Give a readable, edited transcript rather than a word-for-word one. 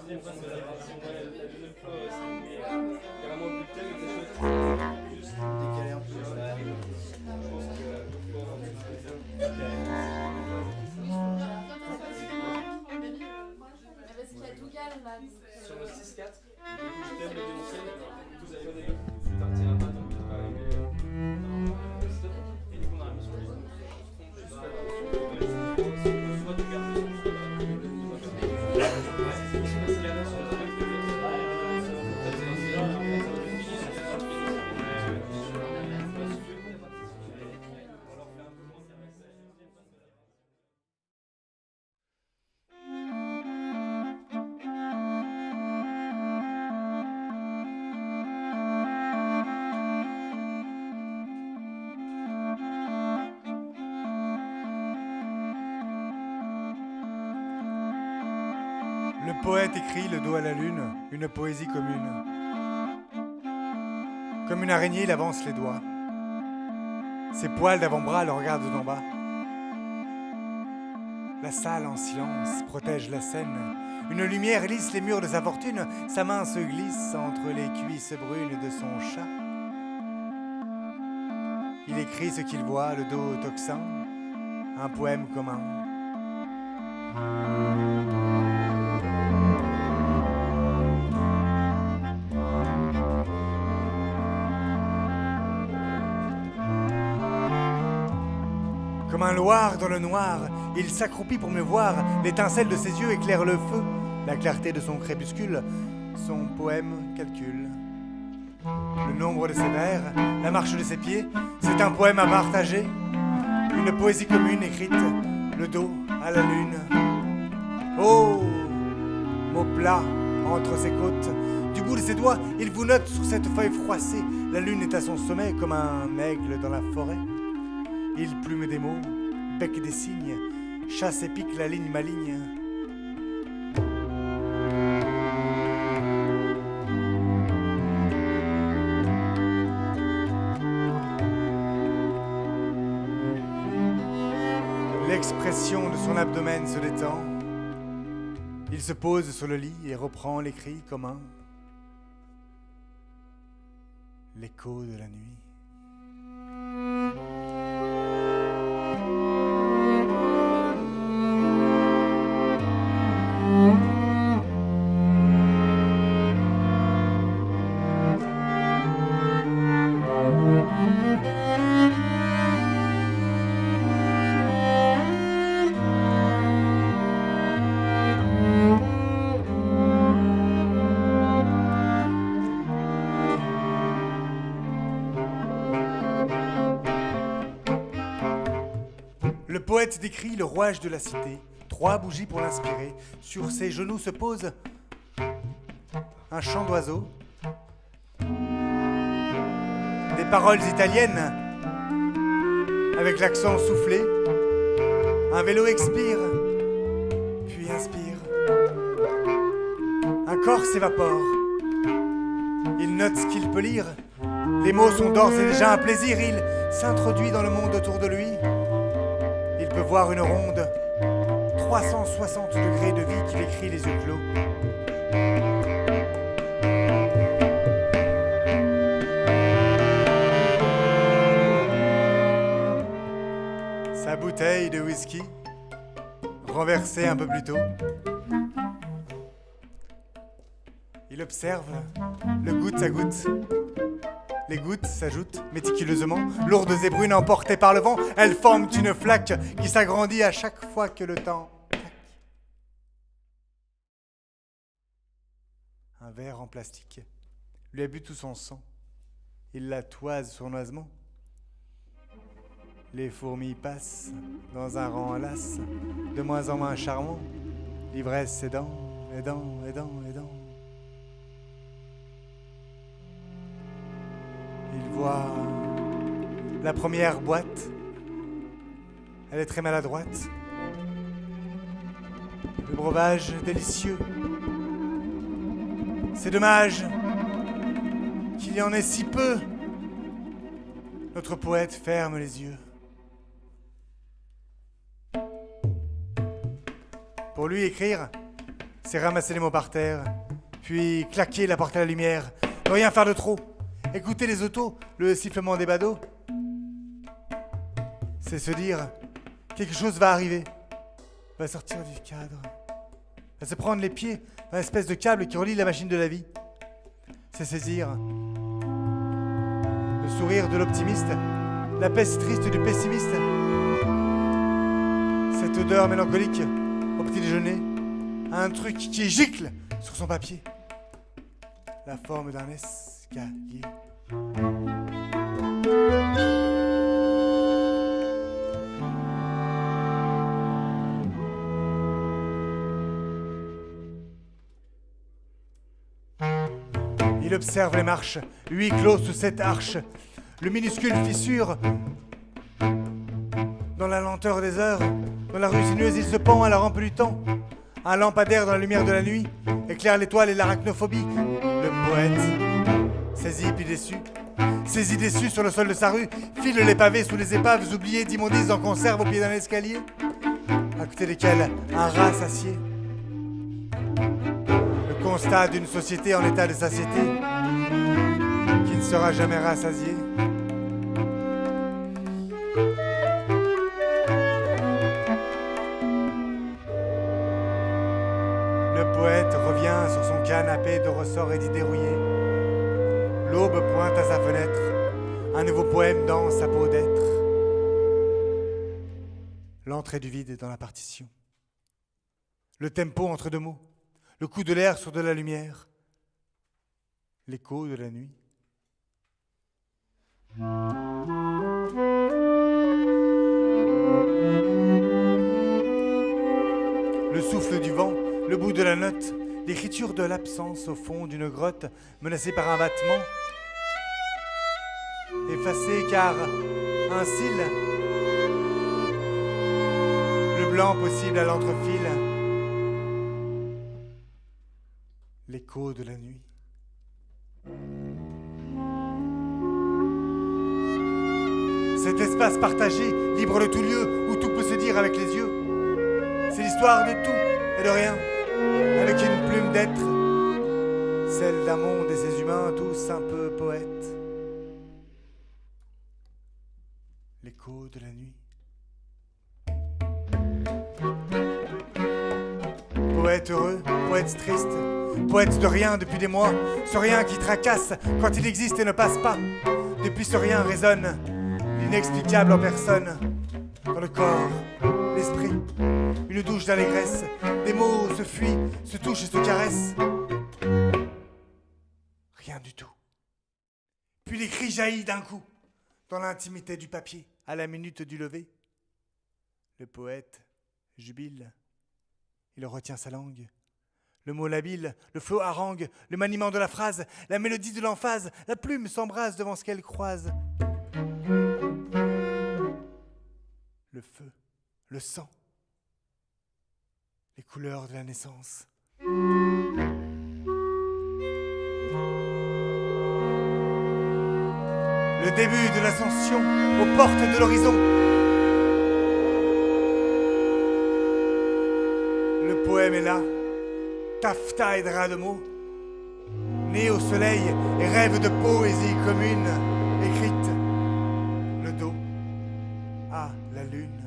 Décalé un peu. Parce qu'il y a Dougal là. Sur le 6-4, du coup je t'aime le dénoncer, vous avez donné, tu partiras pas tant que tu vas arriver dans le stop. Et du coup on a mis sur les autres. Juste faire soit tu gardes le son, soit tu gardes le scanner sur le truc de Le poète écrit le dos à la lune, une poésie commune. Comme une araignée, il avance les doigts. Ses poils d'avant-bras le regardent d'en bas. La salle en silence protège la scène. Une lumière lisse les murs de sa fortune. Sa main se glisse entre les cuisses brunes de son chat. Il écrit ce qu'il voit, le dos tocsin, un poème commun. Comme un loir dans le noir, il s'accroupit pour me voir. L'étincelle de ses yeux éclaire le feu. La clarté de son crépuscule, son poème calcule. Le nombre de ses vers, la marche de ses pieds, c'est un poème à partager. Une poésie commune écrite, le dos à la lune. Oh, mots plats entre ses côtes. Du bout de ses doigts, il vous note sur cette feuille froissée. La lune est à son sommet comme un aigle dans la forêt. Il plume des mots, bec des signes, chasse et pique la ligne maligne. L'expression de son abdomen se détend. Il se pose sur le lit et reprend l'écrit commun. L'écho de la nuit. Le poète décrit le rouage de la cité, 3 bougies pour l'inspirer. Sur ses genoux se pose un chant d'oiseau, des paroles italiennes avec l'accent soufflé. Un vélo expire, puis inspire. Un corps s'évapore. Il note ce qu'il peut lire. Les mots sont d'ores et déjà un plaisir. Il s'introduit dans le monde autour de lui. Il peut voir une ronde, 360 degrés de vie qu'il écrit les yeux clos. Sa bouteille de whisky, renversée un peu plus tôt. Il observe le goutte à goutte. Les gouttes s'ajoutent méticuleusement, lourdes et brunes emportées par le vent. Elles forment une flaque qui s'agrandit à chaque fois que le temps claque. Un verre en plastique lui a bu tout son sang. Il la toise sournoisement. Les fourmis passent dans un rang las, de moins en moins charmant. L'ivresse aidant, aidant, aidant, aidant. Il voit la première boîte. Elle est très maladroite. Le breuvage délicieux. C'est dommage qu'il y en ait si peu. Notre poète ferme les yeux. Pour lui, écrire, c'est ramasser les mots par terre, puis claquer la porte à la lumière, ne rien faire de trop, écouter les autos, le sifflement des badauds. C'est se dire, quelque chose va arriver, va sortir du cadre, va se prendre les pieds dans l'espèce de câble qui relie la machine de la vie. C'est saisir le sourire de l'optimiste, la paix si triste du pessimiste, cette odeur mélancolique au petit déjeuner, un truc qui gicle sur son papier, la forme d'un escalier. Il observe les marches, huis clos sous cette arche, le minuscule fissure. Dans la lenteur des heures, dans la rue sinueuse, il se pend à la rampe du temps. Un lampadaire dans la lumière de la nuit éclaire l'étoile et l'arachnophobie. Le poète, saisi puis déçu sur le sol de sa rue, file les pavés sous les épaves oubliées d'immondices en conserve au pied d'un escalier, à côté desquels un rat s'assied. Le constat d'une société en état de satiété qui ne sera jamais rassasiée. Le poète revient sur son canapé de ressorts et d'idées rouillées. L'aube pointe à sa fenêtre, un nouveau poème dans sa peau d'être. L'entrée du vide dans la partition. Le tempo entre deux mots. Le coup de l'air sur de la lumière. L'écho de la nuit. Le souffle du vent, le bout de la note, l'écriture de l'absence au fond d'une grotte menacée par un battement. Effacée car un cil, le blanc possible à l'entrefil. L'écho de la nuit. Cet espace partagé, libre de tout lieu, où tout peut se dire avec les yeux. C'est l'histoire de tout et de rien, avec une plume d'être, celle d'un monde et ses humains tous un peu poètes. L'écho de la nuit. Poète heureux, poète triste, poète de rien depuis des mois, ce rien qui tracasse quand il existe et ne passe pas. Depuis ce rien résonne l'inexplicable en personne, dans le corps, l'esprit, une douche d'allégresse, des mots se fuient, se touchent et se caressent. Rien du tout. Puis les cris jaillissent d'un coup, dans l'intimité du papier, à la minute du lever. Le poète jubile. Il retient sa langue. Le mot labile, le flot harangue, le maniement de la phrase, la mélodie de l'emphase, la plume s'embrase devant ce qu'elle croise. Le feu, le sang, les couleurs de la naissance. Le début de l'ascension aux portes de l'horizon. Le poème est là, taffetas et drap de mots, né au soleil et rêve de poésie commune, écrite, le dos à la lune.